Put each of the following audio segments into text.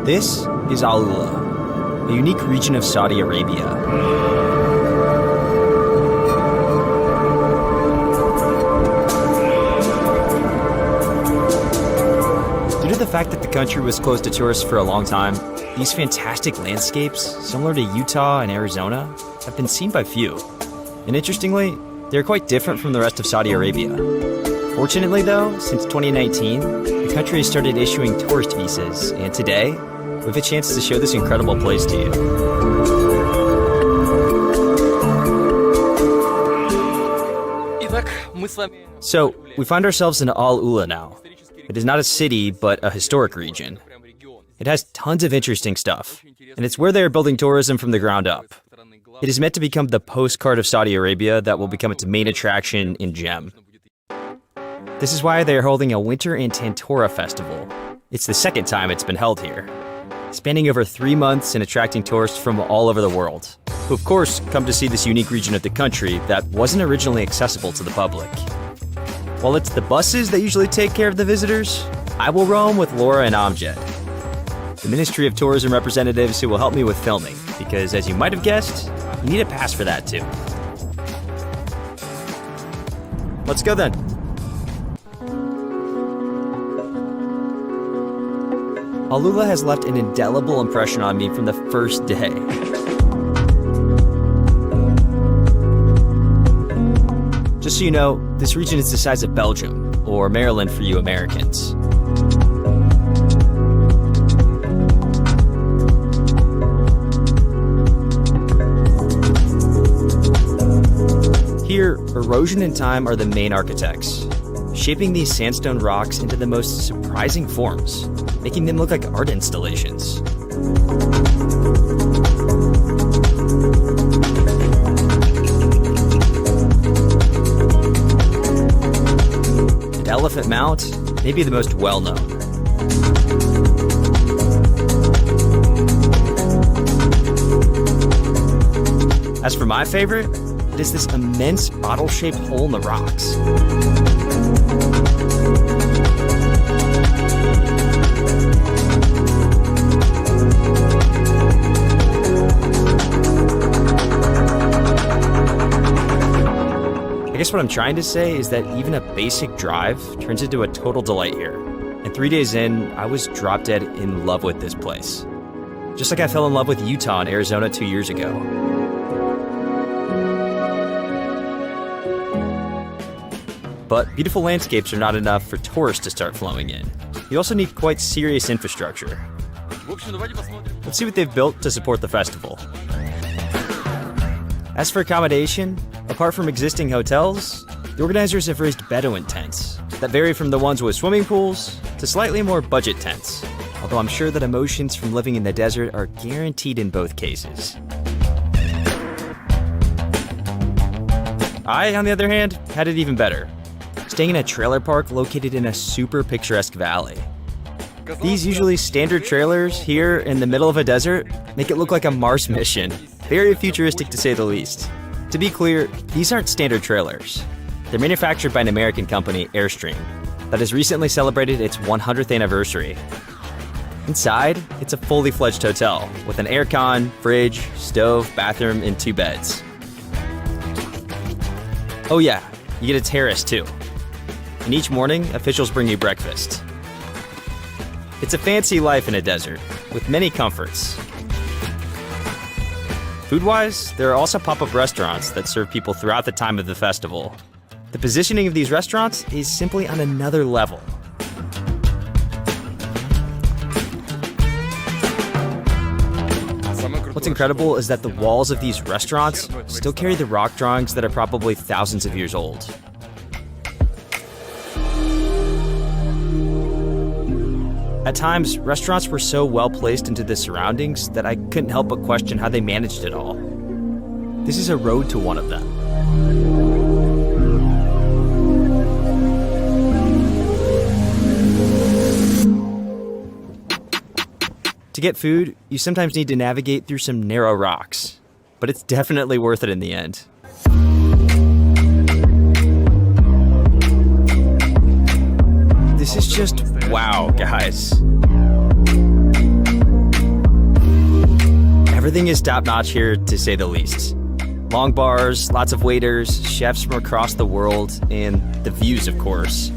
This is Al Ula, a unique region of Saudi Arabia. Due to the fact that the country was closed to tourists for a long time, these fantastic landscapes, similar to Utah and Arizona, have been seen by few. And interestingly, they're quite different from the rest of Saudi Arabia. Fortunately though, since 2019, the country has started issuing tourist visas, and today, we have a chance to show this incredible place to you. So, we find ourselves in Al Ula now. It is not a city, but a historic region. It has tons of interesting stuff, and it's where they are building tourism from the ground up. It is meant to become the postcard of Saudi Arabia that will become its main attraction and gem. This is why they are holding a Winter and Tantora festival. It's the second time it's been held here, spanning over 3 months and attracting tourists from all over the world, who of course come to see this unique region of the country that wasn't originally accessible to the public. While it's the buses that usually take care of the visitors, I will roam with Laura and Amjad, the Ministry of Tourism representatives who will help me with filming, because as you might have guessed, you need a pass for that too. Let's go then. Al Ula has left an indelible impression on me from the first day. Just so you know, this region is the size of Belgium, or Maryland for you Americans. Here, erosion and time are the main architects, shaping these sandstone rocks into the most surprising forms, making them look like art installations. And Elephant Mount may be the most well-known. As for my favorite, it is this immense bottle-shaped hole in the rocks. I guess what I'm trying to say is that even a basic drive turns into a total delight here. And 3 days in, I was drop dead in love with this place. Just like I fell in love with Utah and Arizona 2 years ago. But beautiful landscapes are not enough for tourists to start flowing in. You also need quite serious infrastructure. Let's see what they've built to support the festival. As for accommodation, apart from existing hotels, the organizers have raised Bedouin tents that vary from the ones with swimming pools to slightly more budget tents, although I'm sure that emotions from living in the desert are guaranteed in both cases. I, on the other hand, had it even better, staying in a trailer park located in a super picturesque valley. These usually standard trailers here in the middle of a desert make it look like a Mars mission. Very futuristic to say the least. To be clear, these aren't standard trailers. They're manufactured by an American company, Airstream, that has recently celebrated its 100th anniversary. Inside, it's a fully fledged hotel with an aircon, fridge, stove, bathroom, and 2 beds. Oh yeah, you get a terrace too. And each morning, officials bring you breakfast. It's a fancy life in a desert, with many comforts. Food-wise, there are also pop-up restaurants that serve people throughout the time of the festival. The positioning of these restaurants is simply on another level. What's incredible is that the walls of these restaurants still carry the rock drawings that are probably thousands of years old. At times, restaurants were so well placed into the surroundings that I couldn't help but question how they managed it all. This is a road to one of them. To get food, you sometimes need to navigate through some narrow rocks, but it's definitely worth it in the end. This is just wow, guys. Everything is top-notch here, to say the least. Long bars, lots of waiters, chefs from across the world, and the views, of course.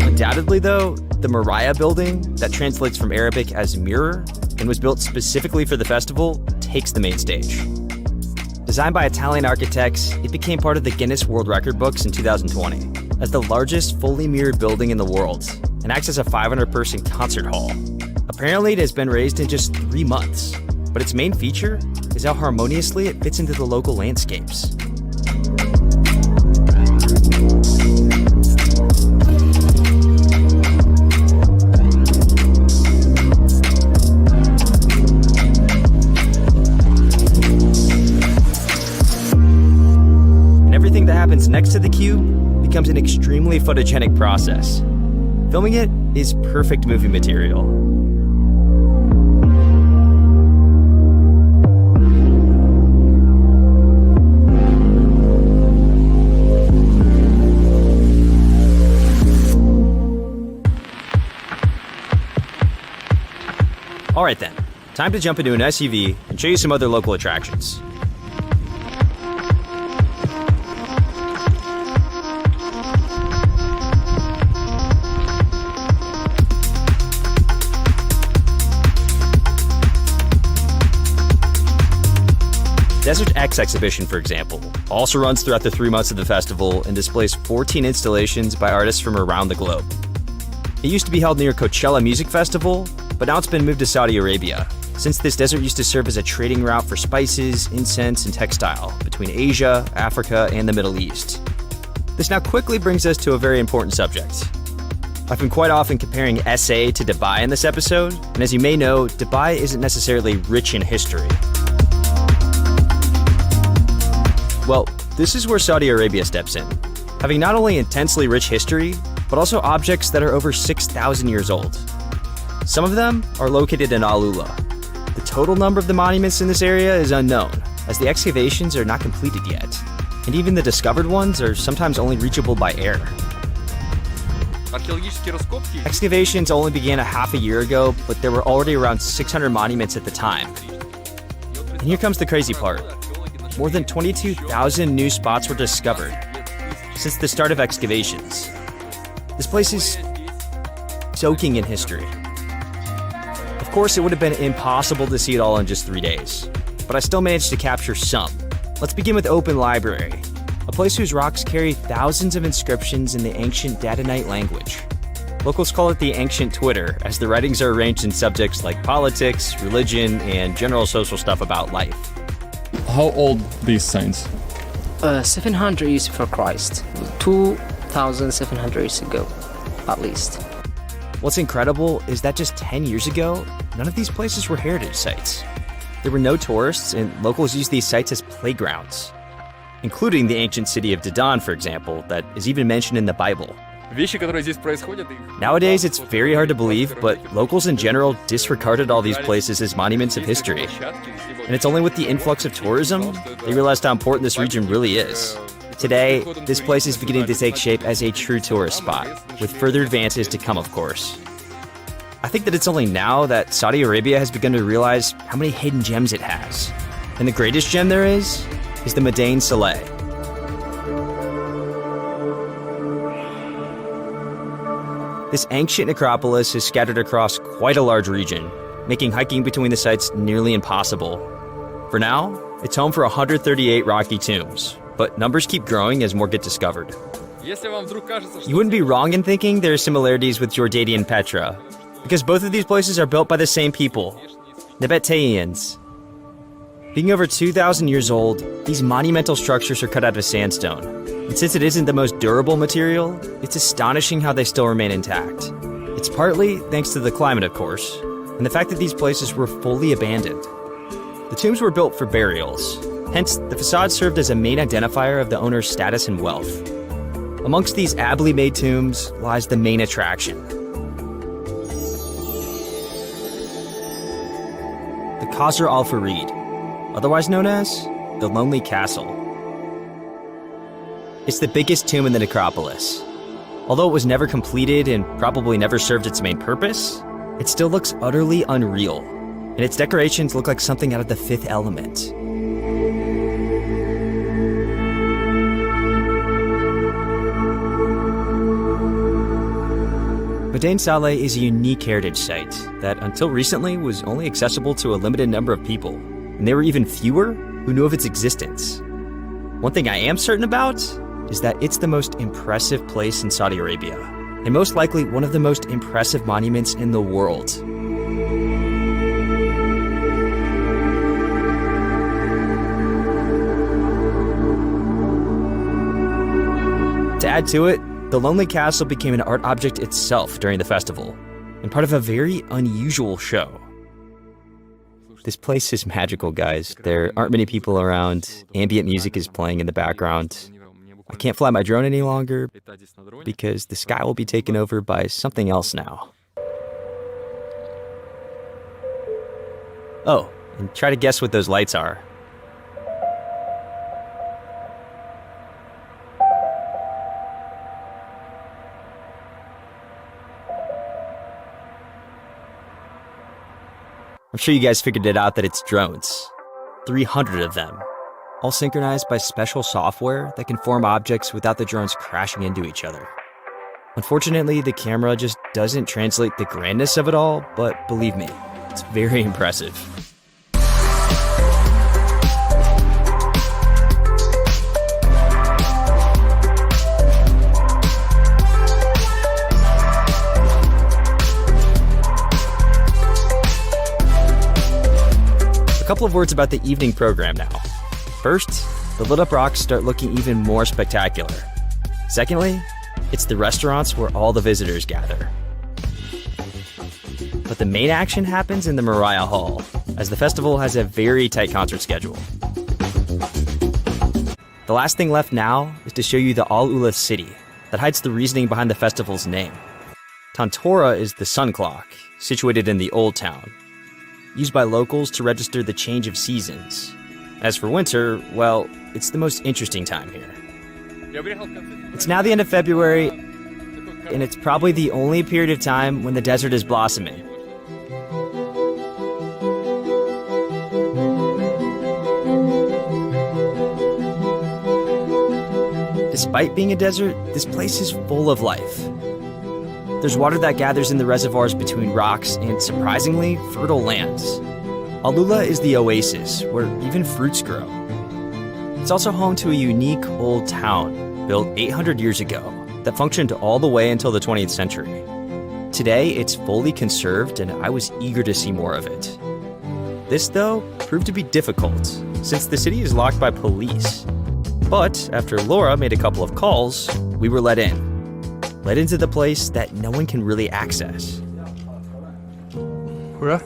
Undoubtedly, though, the Moriah building, that translates from Arabic as mirror, and was built specifically for the festival, takes the main stage. Designed by Italian architects, it became part of the Guinness World Record books in 2020 as the largest fully mirrored building in the world and acts as a 500-person concert hall. Apparently, it has been raised in just 3 months, but its main feature is how harmoniously it fits into the local landscapes. Everything that happens next to the cube becomes an extremely photogenic process. Filming it is perfect movie material. Alright then, time to jump into an SUV and show you some other local attractions. Desert X exhibition, for example, also runs throughout the 3 months of the festival and displays 14 installations by artists from around the globe. It used to be held near Coachella Music Festival, but now it's been moved to Saudi Arabia, since this desert used to serve as a trading route for spices, incense, and textile between Asia, Africa, and the Middle East. This now quickly brings us to a very important subject. I've been quite often comparing SA to Dubai in this episode, and as you may know, Dubai isn't necessarily rich in history. Well, this is where Saudi Arabia steps in, having not only intensely rich history, but also objects that are over 6,000 years old. Some of them are located in Al Ula. The total number of the monuments in this area is unknown, as the excavations are not completed yet, and even the discovered ones are sometimes only reachable by air. Excavations only began a half a year ago, but there were already around 600 monuments at the time. And here comes the crazy part. More than 22,000 new spots were discovered since the start of excavations. This place is soaking in history. Of course, it would have been impossible to see it all in just 3 days, but I still managed to capture some. Let's begin with Open Library, a place whose rocks carry thousands of inscriptions in the ancient Dadanite language. Locals call it the ancient Twitter, as the writings are arranged in subjects like politics, religion, and general social stuff about life. How old these signs? 700 years before Christ, 2,700 years ago, at least. What's incredible is that just 10 years ago, none of these places were heritage sites. There were no tourists, and locals used these sites as playgrounds, including the ancient city of Dedan, for example, that is even mentioned in the Bible. Nowadays, it's very hard to believe, but locals in general disregarded all these places as monuments of history. And it's only with the influx of tourism they realized how important this region really is. Today, this place is beginning to take shape as a true tourist spot, with further advances to come, of course. I think that it's only now that Saudi Arabia has begun to realize how many hidden gems it has. And the greatest gem there is the Madain Saleh. This ancient necropolis is scattered across quite a large region, making hiking between the sites nearly impossible. For now, it's home for 138 rocky tombs, but numbers keep growing as more get discovered. You wouldn't be wrong in thinking there are similarities with Jordanian Petra, because both of these places are built by the same people, Nabateans. Being over 2,000 years old, these monumental structures are cut out of sandstone. And since it isn't the most durable material, it's astonishing how they still remain intact. It's partly thanks to the climate, of course, and the fact that these places were fully abandoned. The tombs were built for burials, hence the facade served as a main identifier of the owner's status and wealth. Amongst these ably made tombs lies the main attraction. The Qasr al-Farid, otherwise known as the Lonely Castle. It's the biggest tomb in the necropolis. Although it was never completed and probably never served its main purpose, it still looks utterly unreal, and its decorations look like something out of The Fifth Element. Madain Saleh is a unique heritage site that, until recently, was only accessible to a limited number of people, and there were even fewer who knew of its existence. One thing I am certain about is that it's the most impressive place in Saudi Arabia, and most likely one of the most impressive monuments in the world. To add to it, the lonely castle became an art object itself during the festival, and part of a very unusual show. This place is magical, guys. There aren't many people around, ambient music is playing in the background. I can't fly my drone any longer because the sky will be taken over by something else now. Oh, and try to guess what those lights are. I'm sure you guys figured it out that it's drones. 300 of them, all synchronized by special software that can form objects without the drones crashing into each other. Unfortunately, the camera just doesn't translate the grandness of it all, but believe me, it's very impressive. A couple of words about the evening program now. First, the lit up rocks start looking even more spectacular. Secondly, it's the restaurants where all the visitors gather. But the main action happens in the Mariah Hall, as the festival has a very tight concert schedule. The last thing left now is to show you the Al Ula city that hides the reasoning behind the festival's name. Tantora is the sun clock, situated in the Old Town, used by locals to register the change of seasons. As for winter, well, it's the most interesting time here. It's now the end of February, and it's probably the only period of time when the desert is blossoming. Despite being a desert, this place is full of life. There's water that gathers in the reservoirs between rocks and, surprisingly, fertile lands. Al Ula is the oasis, where even fruits grow. It's also home to a unique old town, built 800 years ago, that functioned all the way until the 20th century. Today, it's fully conserved, and I was eager to see more of it. This, though, proved to be difficult, since the city is locked by police. But after Laura made a couple of calls, we were let in. Let into the place that no one can really access. Hurrah?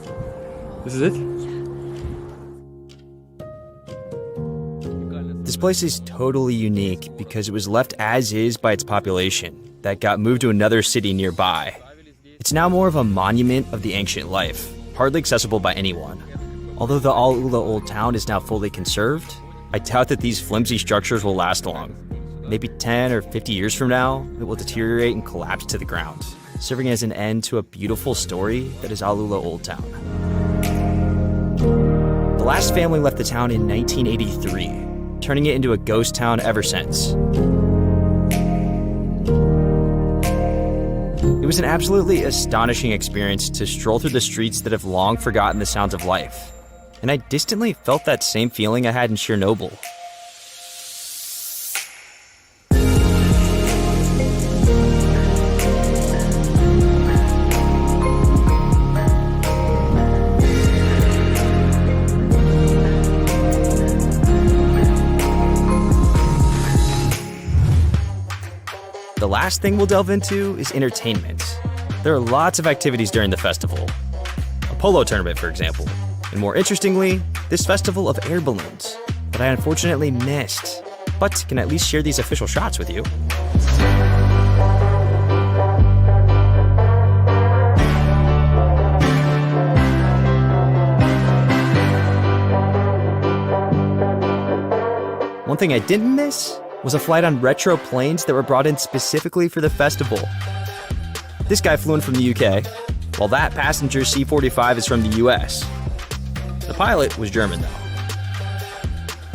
This is it? This place is totally unique because it was left as is by its population that got moved to another city nearby. It's now more of a monument of the ancient life, hardly accessible by anyone. Although the Al Ula Old Town is now fully conserved, I doubt that these flimsy structures will last long. Maybe 10 or 50 years from now, it will deteriorate and collapse to the ground, serving as an end to a beautiful story that is Al Ula Old Town. The last family left the town in 1983, turning it into a ghost town ever since. It was an absolutely astonishing experience to stroll through the streets that have long forgotten the sounds of life, and I distantly felt that same feeling I had in Chernobyl. The last thing we'll delve into is entertainment. There are lots of activities during the festival. A polo tournament, for example. And more interestingly, this festival of air balloons that I unfortunately missed, but can at least share these official shots with you. One thing I didn't miss was a flight on retro planes that were brought in specifically for the festival. This guy flew in from the UK, while that passenger C-45 is from the US. The pilot was German, though.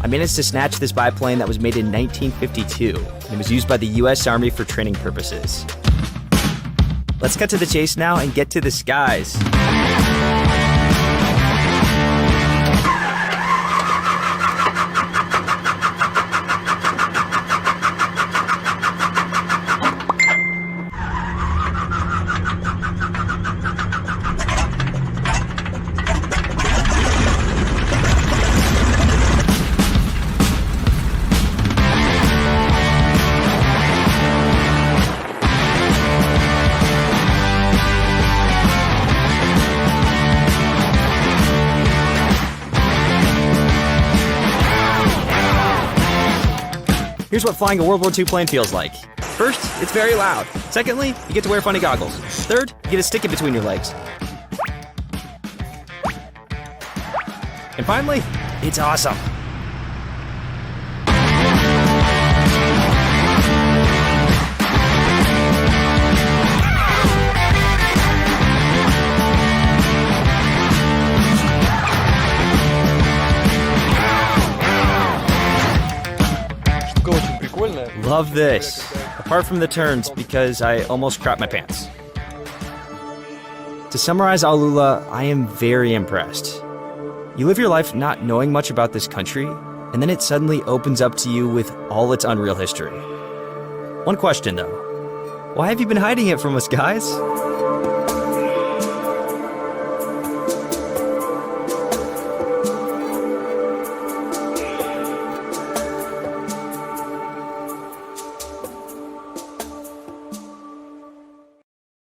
I managed to snatch this biplane that was made in 1952 and was used by the US Army for training purposes. Let's cut to the chase now and get to the skies. Here's what flying a World War II plane feels like. First, it's very loud. Secondly, you get to wear funny goggles. Third, you get a stick in between your legs. And finally, it's awesome. Love this. Apart from the turns, because I almost crapped my pants. To summarize Alula, I am very impressed. You live your life not knowing much about this country, and then it suddenly opens up to you with all its unreal history. One question though. Why have you been hiding it from us, guys?